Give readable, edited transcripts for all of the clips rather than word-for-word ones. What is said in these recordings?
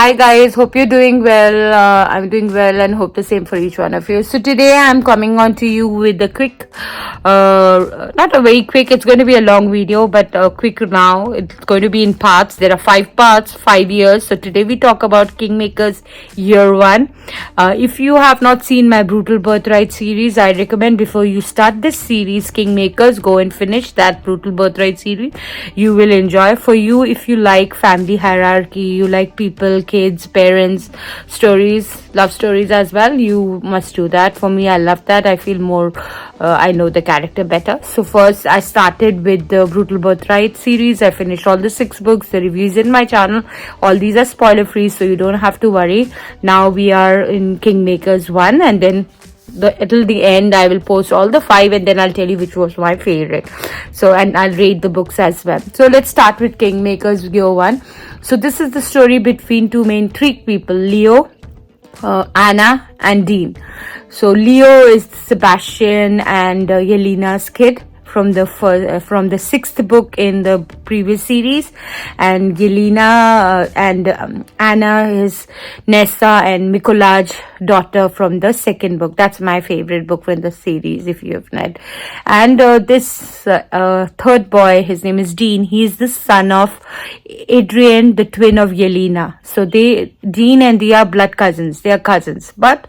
Hi guys, hope you're doing well. I'm doing well and hope the same for each one of you. So today I'm coming on to you with a quick, not a very quick, it's going to be a long video, but quick now. It's going to be in parts. There are 5 parts, 5 years. So today we talk about Kingmakers Year 1. If you have not seen my Brutal Birthright series, I recommend before you start this series, Kingmakers, go and finish that Brutal Birthright series. You will enjoy. For you, if you like family hierarchy, you like people, kids, parents, stories, love stories as well, you must do that. For me, I love that. I feel more, I know the character better. So first, I started with the Brutal Birthright series. I finished all the 6 books. The reviews in my channel. All these are spoiler free, so you don't have to worry. Now we are in Kingmakers 1, and then till the end I will post all the 5, and then I'll tell you which was my favorite. So, and I'll rate the books as well. So let's start with Kingmakers Year 1. So this is the story between two main Greek people, Leo, Anna and Dean. So Leo is Sebastian and Yelena's kid from the 6th book in the previous series, and Yelena and Anna is Nessa and Mikolaj's daughter from the 2nd book. That's my favorite book from the series, if you have not. And this 3rd boy, his name is Dean. He is the son of Adrian, the twin of Yelena. So Dean and they are blood cousins. They are cousins, but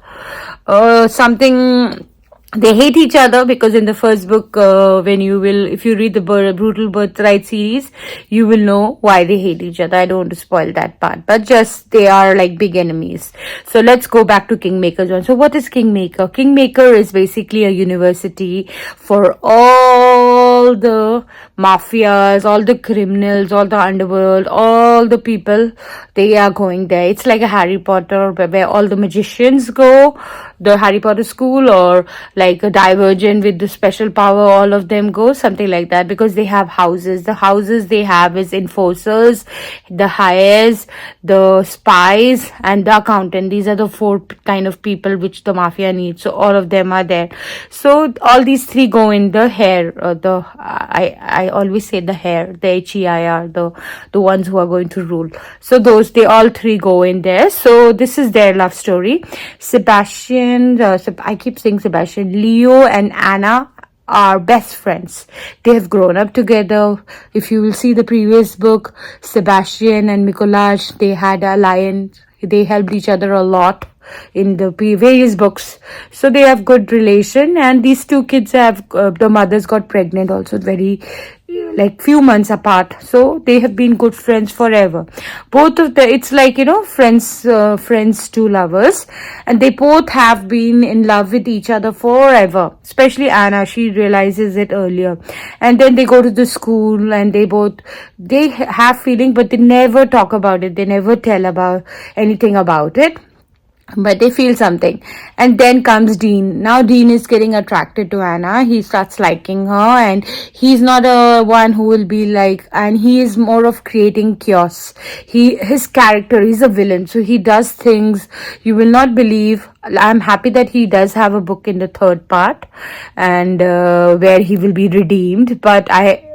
they hate each other, because in the first book, if you read the Brutal Birthright series, you will know why they hate each other. I don't want to spoil that part, but just they are like big enemies. So let's go back to Kingmakers 1. So what is Kingmaker? Kingmaker is basically a university for all the mafias, all the criminals, all the underworld, all the people. They are going there. It's like a Harry Potter, where all the magicians go, the Harry Potter school, or like a Divergent with the special power, all of them go, something like that, because they have houses. The houses they have is enforcers, the heirs, the spies, and the accountant. These are the 4 kind of people which the mafia needs. So all of them are there. So all these 3 go in the hair, I always say the hair, the HEIR, the ones who are going to rule. So they all 3 go in there. So this is their love story. Sebastian, I keep saying Sebastian, Leo and Anna are best friends. They have grown up together. If you will see the previous book, Sebastian and Mikolaj, they had a alliance. They helped each other a lot in the various books. So they have good relation, and these 2 kids have, the mothers got pregnant also very, like few months apart. So they have been good friends forever. Both of it's like, friends to lovers, and they both have been in love with each other forever. Especially Anna, she realizes it earlier, and then they go to the school, and they have feeling, but they never talk about it. They never tell about anything about it, but they feel something. And then comes Dean. Now Dean is getting attracted to Anna. He starts liking her, and he's not a one who will be like, and he is more of creating chaos. His character is a villain, so he does things you will not believe. I'm happy that he does have a book in the 3rd part, and where he will be redeemed, but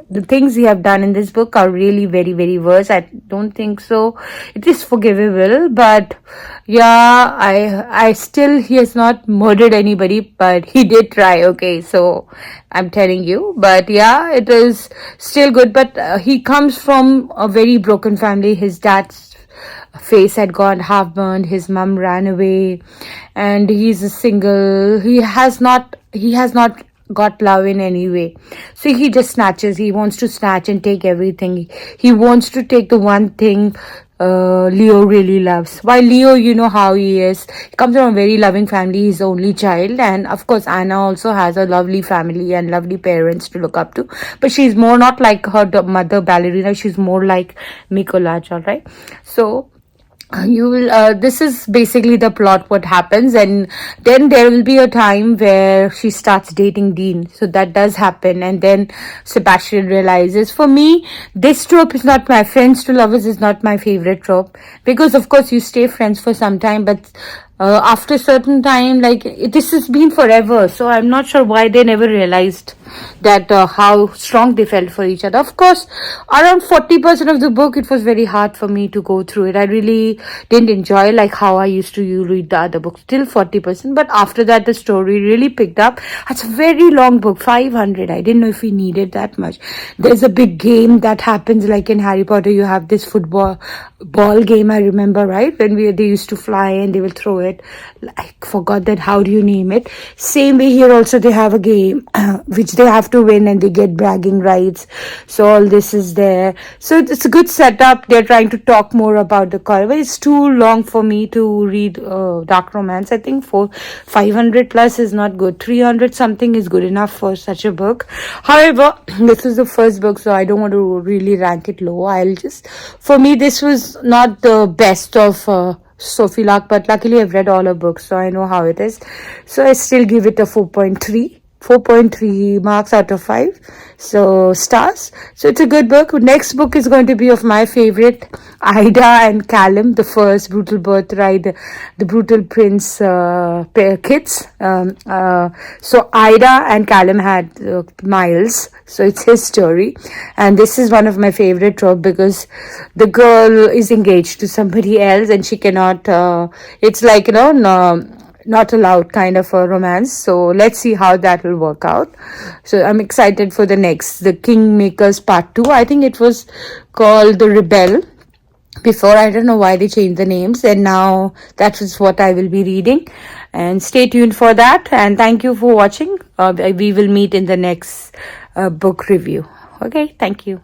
the things he have done in this book are really very, very worse. I don't think so. It is forgivable, but yeah, he has not murdered anybody, but he did try. Okay, so I'm telling you, but yeah, it is still good. But he comes from a very broken family. His dad's face had gone half burned. His mom ran away, and he's a single. He has not got love in any way. So he just snatches. He wants to snatch and take everything. He wants to take the one thing Leo really loves. While Leo, you know how he is. He comes from a very loving family. He's the only child. And of course, Anna also has a lovely family and lovely parents to look up to. But she's more not like her mother, Ballerina. She's more like Mikolaj, alright? So you will this is basically the plot, what happens, and then there will be a time where she starts dating Dean. So that does happen, and then Sebastian realizes, for me, this trope is not my friends to lovers is not my favorite trope, because of course you stay friends for some time, but after a certain time, like this has been forever, so I'm not sure why they never realized that how strong they felt for each other. Of course, around 40% of the book, it was very hard for me to go through it. I really didn't enjoy like how I used to you read the other books till 40%, but after that the story really picked up. It's a very long book, 500. I didn't know if we needed that much. There's a big game that happens like in Harry Potter. You have this football ball game, I remember, right, when they used to fly and they will throw it. I forgot that, how do you name it? Same way here also they have a game which they have to win and they get bragging rights. So all this is there, so it's a good setup. They're trying to talk more about the car, but it's too long for me to read dark romance. I think 500 plus is not good. 300 something is good enough for such a book. However, this is the first book, so I don't want to really rank it low. I'll just, for me, this was not the best of Sophie Lark, but luckily I've read all her books, so I know how it is. So I still give it a 4.3 marks out of 5, so stars. So it's a good book. Next book is going to be of my favorite, Ida and Callum, the first Brutal Birthright, the Brutal Prince kids. So Ida and Callum had Miles, so it's his story, and this is one of my favorite trope because the girl is engaged to somebody else and she cannot, it's like, not allowed kind of a romance. So let's see how that will work out. So I'm excited for the next, the Kingmakers Part 2. I think it was called The Rebel before. I don't know why they changed the names, and now that is what I will be reading. And stay tuned for that, and thank you for watching. We will meet in the next book review. Okay, thank you.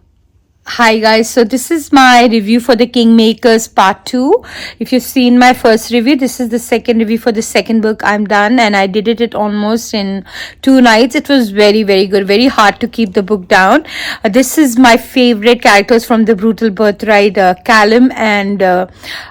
Hi guys, so this is my review for the Kingmakers Part 2. If you've seen my first review, this is the second review for the second book. I'm done and I did it almost in 2 nights. It was very, very good. Very hard to keep the book down. This is my favorite characters from the Brutal Birthright, Callum and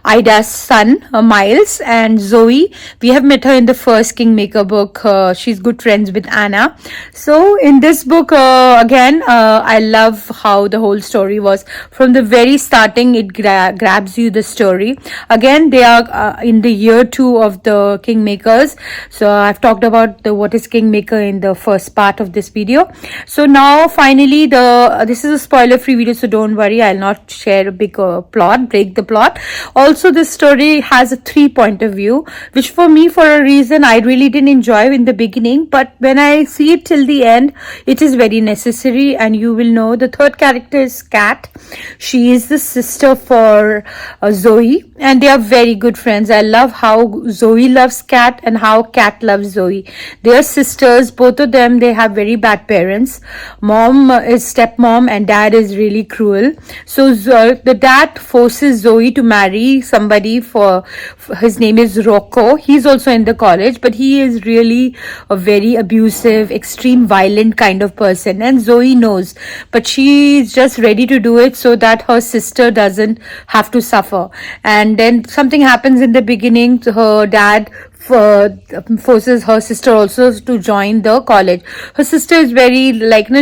Ida's son, Miles, and Zoe. We have met her in the first Kingmaker book. She's good friends with Anna. So in this book, again, I love how the whole story was. From the very starting, it grabs you the story. Again, they are in the year 2 of the Kingmakers. So I've talked about what is Kingmaker in the first part of this video. So now finally, this is a spoiler free video, so don't worry, I'll not share a big break the plot. Also, this story has a 3 point of view, which for me, for a reason, I really didn't enjoy in the beginning, but when I see it till the end, it is very necessary. And you will know the third character is Kat. She is the sister for Zoe, and they are very good friends. I love how Zoe loves Kat and how Kat loves Zoe. They are sisters, both of them. They have very bad parents. Mom is stepmom and dad is really cruel. So the dad forces Zoe to marry somebody for his name is Rocco. He's also in the college, but he is really a very abusive, extreme violent kind of person, and Zoe knows, but she's just ready to do it so that her sister doesn't have to suffer. And then something happens in the beginning. Her dad forces her sister also to join the college. Her sister is very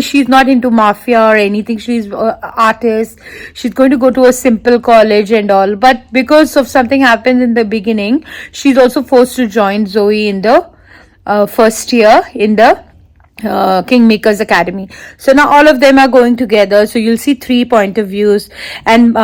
she's not into mafia or anything. She's an artist. She's going to go to a simple college and all, but because of something happens in the beginning, she's also forced to join Zoe in the first year in the Kingmakers Academy. So now all of them are going together, so you'll see 3 point of views. And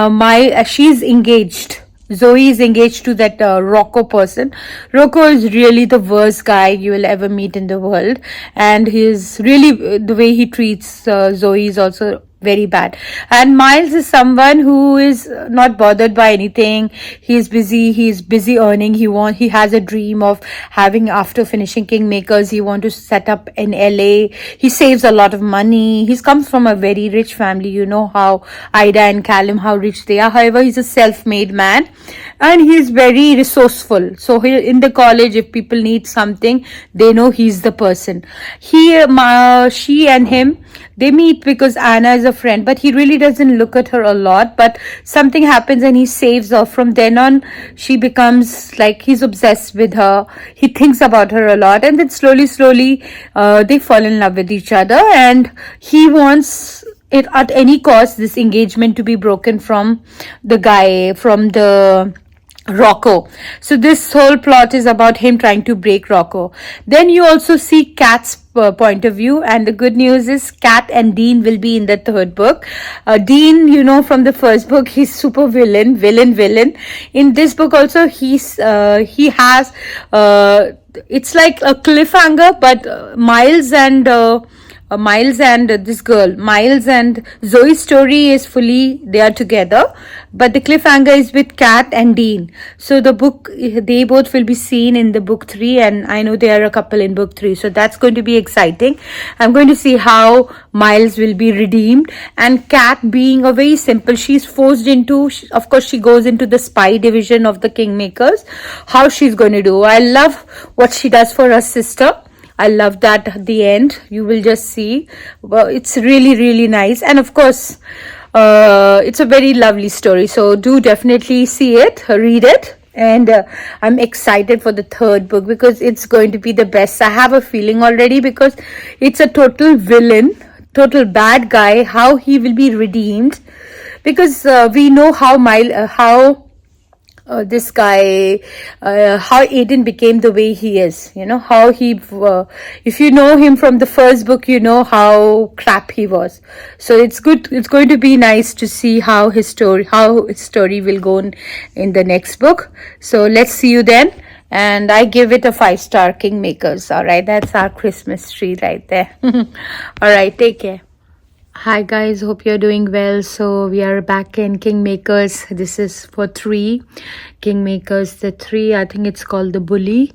she's engaged. Zoe is engaged to that Rocco person. Rocco is really the worst guy you will ever meet in the world, and he's really, the way he treats Zoe is also very bad. And Miles is someone who is not bothered by anything. He's busy earning. He has a dream of having, after finishing Kingmakers, he want to set up in LA. He saves a lot of money. He comes from a very rich family. You know how Ida and Callum, how rich they are. However, he's a self-made man and he's very resourceful. So in the college, if people need something, they know he's the person. She and him, they meet because Anna is a friend, but he really doesn't look at her a lot. But something happens and he saves her. From then on, she becomes like, he's obsessed with her. He thinks about her a lot, and then slowly they fall in love with each other, and he wants it at any cost, this engagement, to be broken from the guy, from the Rocco. So this whole plot is about him trying to break Rocco. Then you also see Kat's point of view, and the good news is Kat and Dean will be in the third book. Dean, you know from the first book, he's super villain. In this book also, he has it's like a cliffhanger, but Miles and this girl, Miles and Zoe's story is fully, they are together, but the cliffhanger is with Kat and Dean. So the book, they both will be seen in the book 3, and I know they are a couple in book 3, so that's going to be exciting. I'm going to see how Miles will be redeemed, and Kat, being a very simple, she's forced into, of course she goes into the spy division of the Kingmakers. How she's going to do, I love what she does for her sister. I love that at the end. You will just see. Well, it's really nice. And of course, it's a very lovely story. So do definitely see it, read it. And I'm excited for the third book because it's going to be the best. I have a feeling already because it's a total villain, total bad guy, how he will be redeemed. Because we know how this guy, how Aiden became the way he is. You know how he, if you know him from the first book, you know how crap he was. So it's good. It's going to be nice to see how his story will go in the next book. So let's see you then. And I give it a 5-star, Kingmakers. All right, that's our Christmas tree right there. All right, take care. Hi guys, hope you're doing well. So we are back in Kingmakers. This is for 3 Kingmakers. The 3, I think it's called The Bully.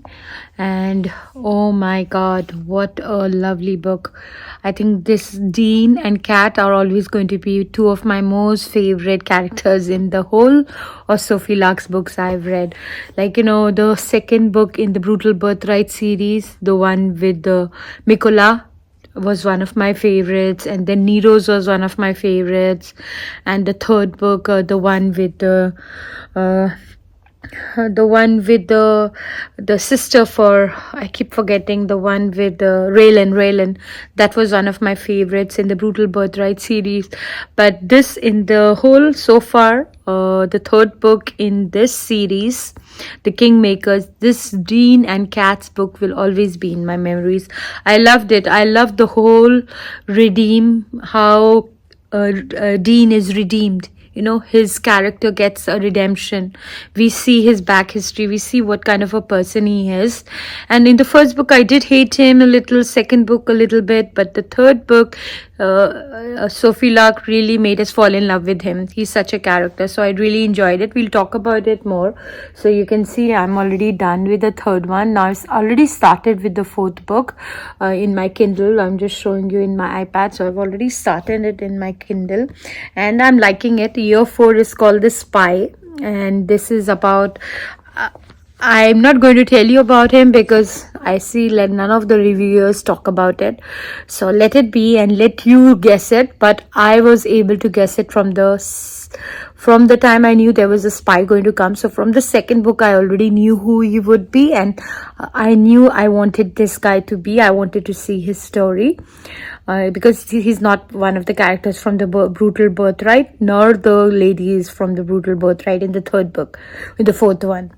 And oh my god, what a lovely book. I think this Dean and Kat are always going to be 2 of my most favorite characters in the whole of Sophie Lark's books I've read. Like, you know, the second book in the Brutal Birthright series, the one with the Mikola, was one of my favorites, and then Nero's was one of my favorites, and the third book, the one with the sister for, I keep forgetting, the one with Raylan, that was one of my favorites in the Brutal Birthright series. But this, in the whole so far, the third book in this series, The Kingmakers, this Dean and Kat's book will always be in my memories. I loved it. I loved the whole how Dean is redeemed. You know, his character gets a redemption. We see his back history. We see what kind of a person he is. And in the first book, I did hate him a little. Second book, a little bit. But the third book, Sophie Lark really made us fall in love with him. He's such a character. So I really enjoyed it. We'll talk about it more. So you can see I'm already done with the third one. Now I've already started with the fourth book in my Kindle. I'm just showing you in my iPad. So I've already started it in my Kindle. And I'm liking it. Year 4 is called The Spy, and this is about, I'm not going to tell you about him because I see none of the reviewers talk about it, so let it be and let you guess it. But I was able to guess it from the time I knew there was a spy going to come. So from the second book, I already knew who he would be, and I knew I wanted this guy to be. I wanted to see his story. Because he's not one of the characters from the Brutal Birthright, nor the lady is from the Brutal Birthright in the third book, in the fourth one.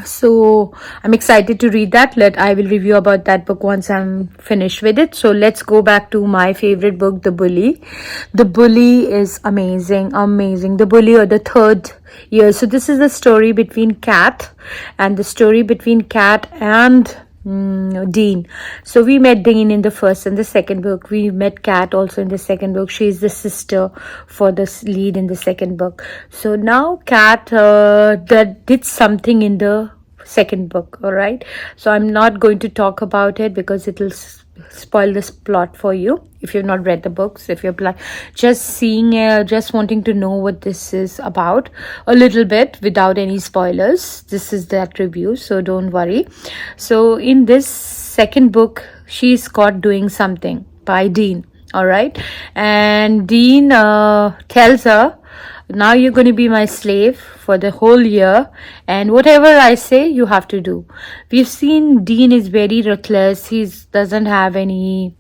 So I'm excited to read that. I will review about that book once I'm finished with it. So let's go back to my favorite book, The Bully. The Bully is amazing. The Bully, or the third year. So this is the story between Kat, and the story between Kat and Dean. So we met Dean in the first and the second book. We met Kat also in the second book. She is the sister for the lead in the second book. So now Kat that did something in the second book. All right, so I'm not going to talk about it because it will spoil this plot for you if you've not read the books. If you're just wanting to know what this is about a little bit without any spoilers, this is that review, so don't worry. So in this second book, she's caught doing something by Dean. All right, and Dean tells her, now you're going to be my slave for the whole year, and whatever I say you have to do. We've seen Dean is very reckless. He doesn't have any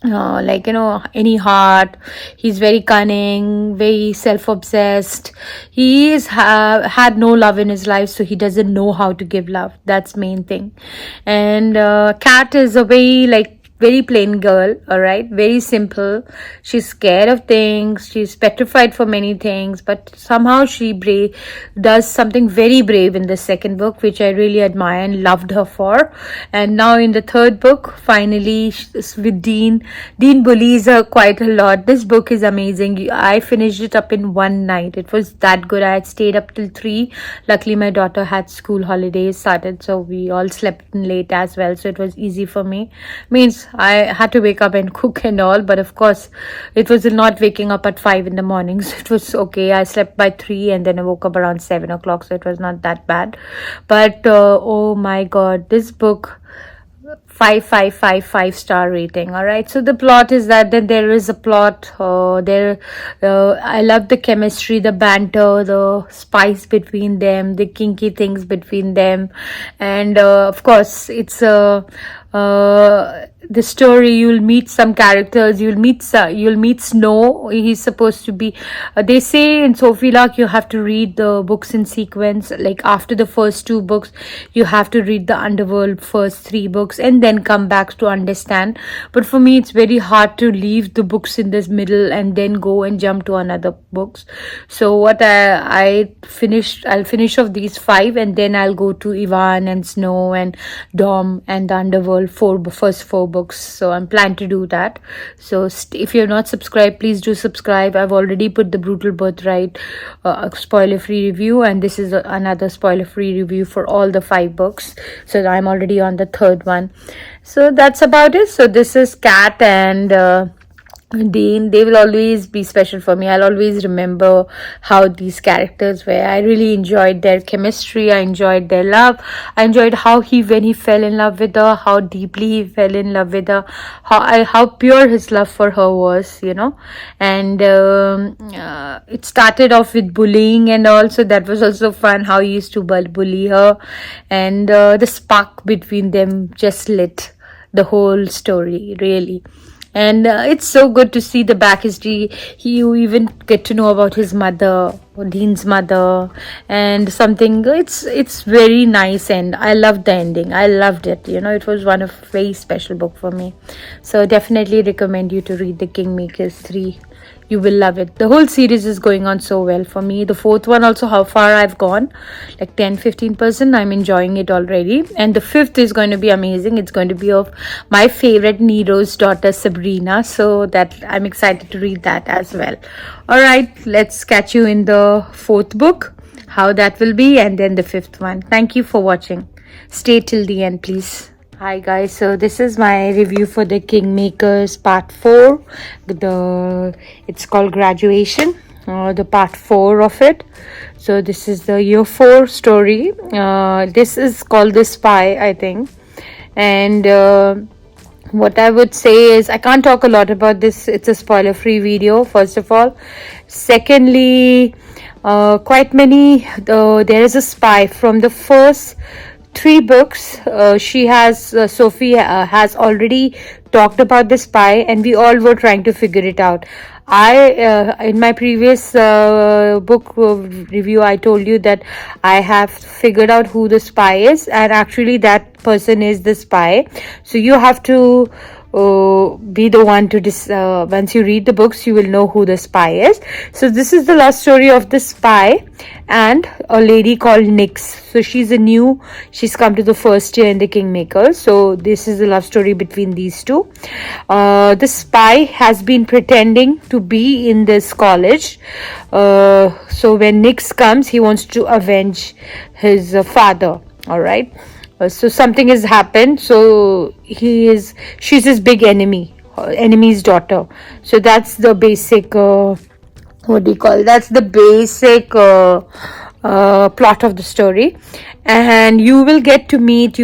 like, any heart. He's very cunning, very self-obsessed. Had no love in his life, so he doesn't know how to give love. That's main thing. And Cat is a very plain girl, all right, very simple. She's scared of things, she's petrified for many things, but somehow she does something very brave in the second book, which I really admire and loved her for. And now in the third book, finally, with Dean bullies her quite a lot. This book is amazing. I finished it up in one night. It was that good. I had stayed up till 3. Luckily my daughter had school holidays started, so we all slept in late as well, so it was easy for me. Means I had to wake up and cook and all, but of course it was not waking up at 5 in the morning, so it was okay. I slept by 3 and then I woke up around 7 o'clock, so it was not that bad. But oh my god, this book, 5 star rating. All right, so the plot is that then there is a plot there. I love the chemistry, the banter, the spice between them, the kinky things between them. And of course it's the story. You'll meet some characters. You'll meet Snow. He's supposed to be they say in Sophie Lark you have to read the books in sequence. Like after the first 2 books you have to read the Underworld first 3 books and then come back to understand. But for me it's very hard to leave the books in this middle and then go and jump to another books. So what I'll finish off these 5 and then I'll go to Ivan and Snow and Dom and the Underworld first 4 books. So I'm planning to do that. So if you're not subscribed, please do subscribe. I've already put the Brutal Birthright spoiler free review, and this is another spoiler free review for all the 5 books. So I'm already on the 3rd one. So that's about it. So this is Cat and Dean. They will always be special for me. I'll always remember how these characters were. I really enjoyed their chemistry. I enjoyed their love. I enjoyed when he fell in love with her, how deeply he fell in love with her, how pure his love for her was, And it started off with bullying and all, so that was also fun, how he used to bully her. And the spark between them just lit the whole story, really. And it's so good to see the back history. You even get to know about his mother, Dean's mother, and something. It's very nice, and I loved the ending. I loved it. It was one of very special book for me. So definitely recommend you to read the Kingmakers 3. You will love it. The whole series is going on so well for me. The 4th one also, how far I've gone, like 10-15%. I'm enjoying it already. And the 5th is going to be amazing. It's going to be of my favorite Nero's daughter, Sabrina. So that I'm excited to read that as well. All right, let's catch you in the 4th book, how that will be, and then the 5th one. Thank you for watching. Stay till the end, please. Hi guys, so this is my review for the Kingmakers part 4. It's called Graduation, the part 4 of it. So this is the year 4 story. This is called The Spy, I think. And what I would say is I can't talk a lot about this. It's a spoiler free video, first of all. Secondly, quite many there is a spy from the first 3 books. Sophie has already talked about the spy, and we all were trying to figure it out. In my previous book review, I told you that I have figured out who the spy is, and actually that person is the spy. So you have to be the one to once you read the books, you will know who the spy is. So this is the love story of the spy and a lady called Nyx. So she's come to the first year in the Kingmakers. So this is the love story between these two. The spy has been pretending to be in this college. So when Nyx comes, he wants to avenge his father. All right. So something has happened. So she's his big enemy's daughter. So that's the basic that's the basic plot of the story, and you will get to meet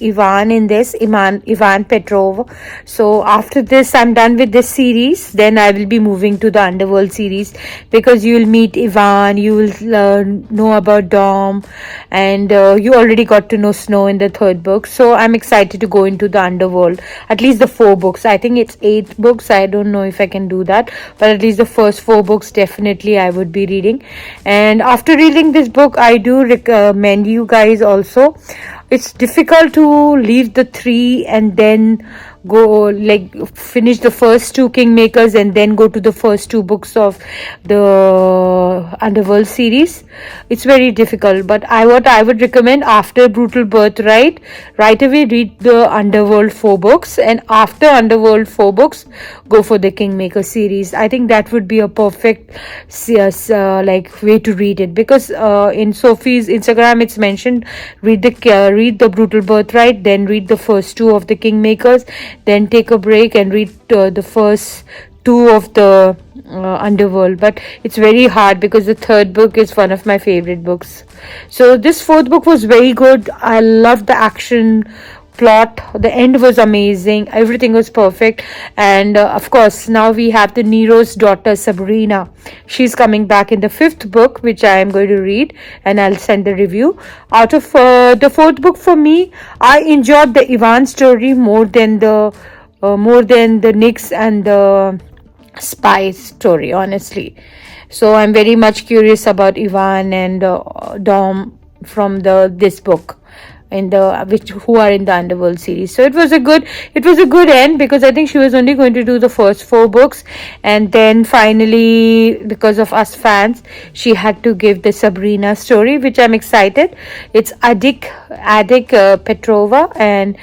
Ivan in this, Ivan Petrov. So after this I'm done with this series, then I will be moving to the Underworld series, because you will meet Ivan, you will know about Dom, and you already got to know Snow in the third book. So I'm excited to go into the Underworld, at least the 4 books. I think it's 8 books, I don't know if I can do that, but at least the first 4 books definitely I would be reading. And after reading this book, I do recommend you guys also. It's difficult to leave the 3 and then go, like, finish the first 2 Kingmakers and then go to the first 2 books of the Underworld series. It's very difficult, but what I would recommend, after Brutal Birthright, right away read the Underworld 4 books, and after Underworld 4 books, go for the Kingmaker series. I think that would be a perfect like way to read it, because in Sophie's Instagram it's mentioned, read the Brutal Birthright, then read the first 2 of the Kingmakers, then take a break and read the first 2 of the Underworld. But it's very hard because the third book is one of my favorite books. So this 4th book was very good. I loved the action, plot, the end was amazing, everything was perfect. And of course, now we have the Nero's daughter Sabrina. She's coming back in the 5th book, which I am going to read, and I'll send the review. Out of the 4th book, for me, I enjoyed the Ivan story more than the Nyx and the spy story, honestly. So I'm very much curious about Ivan and Dom from this book, in the who are in the Underworld series. So it was a good end, because I think she was only going to do the first 4 books, and then finally, because of us fans, she had to give the Sabrina story, which I'm excited. It's Adik Petrova and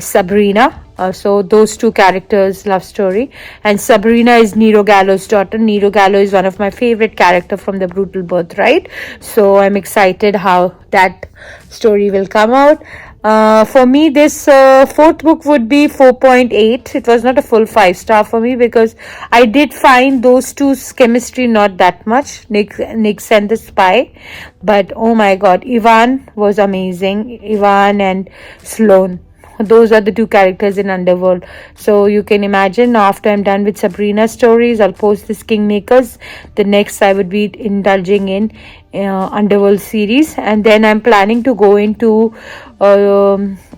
Sabrina. So those 2 characters' love story, and Sabrina is Nero Gallo's daughter. Nero Gallo is one of my favorite character from the Brutal Birthright. So I'm excited how that story will come out. For me, this 4th book would be 4.8. It was not a full 5-star for me, because I did find those 2's chemistry not that much, Nyx and the spy. But oh my god, Ivan was amazing. Ivan and Sloane, those are the 2 characters in Underworld. So you can imagine, after I'm done with Sabrina's stories, I'll post this Kingmakers. The next I would be indulging in Underworld series, and then I'm planning to go into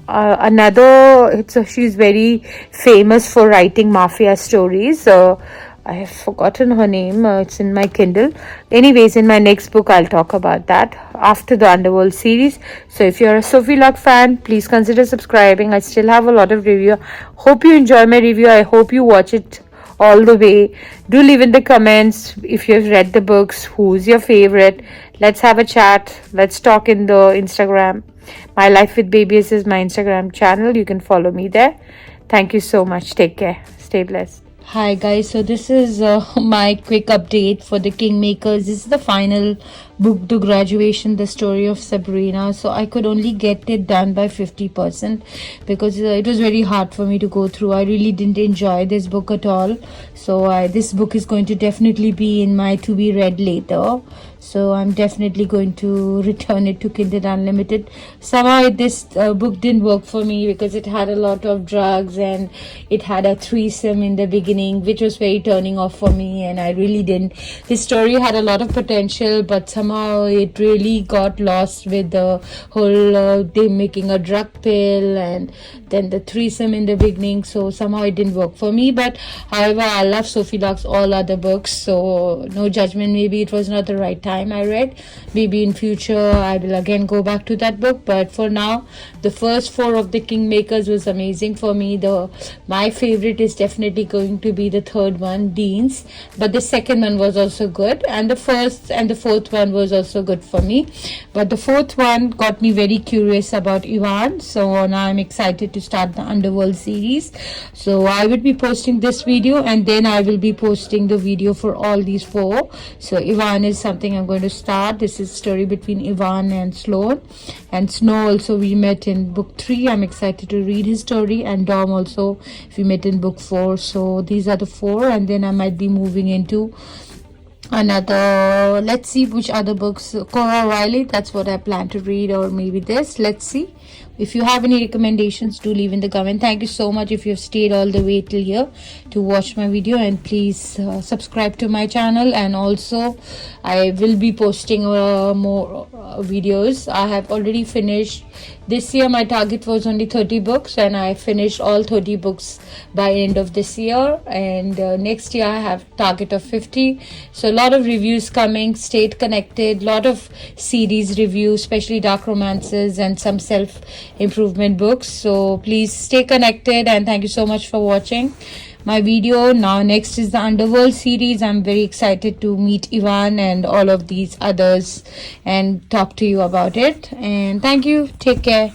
another. She's very famous for writing mafia stories. I have forgotten her name. It's in my Kindle. Anyways, in my next book, I'll talk about that after the Underworld series. So if you're a Sophie Luck fan, please consider subscribing. I still have a lot of review. Hope you enjoy my review. I hope you watch it all the way. Do leave in the comments if you've read the books, who's your favorite. Let's have a chat. Let's talk in the Instagram. My Life with Babies is my Instagram channel. You can follow me there. Thank you so much. Take care. Stay blessed. Hi guys, so this is my quick update for the Kingmakers. This is the final book to graduation, the story of Sabrina. So I could only get it done by 50%, because it was very hard for me to go through. I really didn't enjoy this book at all. So this book is going to definitely be in my to be read later. So I'm definitely going to return it to Kindle Unlimited. Somehow this book didn't work for me, because it had a lot of drugs and it had a threesome in the beginning, which was very turning off for me, and I really didn't. This story had a lot of potential, but somehow it really got lost with the whole they making a drug pill and then the threesome in the beginning. So somehow it didn't work for me. But however, I love Sophie Luck's all other books, so no judgment. Maybe it was not the right time I read. Maybe in future I will again go back to that book, but for now the first 4 of the Kingmakers was amazing for me. My favorite is definitely going to be the 3rd one, Dean's, but the 2nd one was also good, and the 1st and the 4th one was also good for me. But the 4th one got me very curious about Ivan, so now I'm excited to start the Underworld series. So I will be posting this video, and then I will be posting the video for all these 4. So Ivan is something I'm going to start. This is story between Ivan and Sloane, and Snow also we met in book 3. I'm excited to read his story, and Dom also we met in book 4. So these are the 4, and then I might be moving into Another, let's see which other books. Cora Riley, that's what I plan to read, or maybe this. Let's see. If you have any recommendations, do leave in the comment. Thank you so much if you've stayed all the way till here to watch my video, and please subscribe to my channel. And also I will be posting more videos. I have already finished this year. My target was only 30 books, and I finished all 30 books by end of this year, and next year I have target of 50. So a lot of reviews coming. Stay connected. Lot of series reviews, especially dark romances and some self improvement books. So please stay connected, and thank you so much for watching my video. Now next is the Underworld series. I'm very excited to meet Ivan and all of these others and talk to you about it. And thank you. Take care.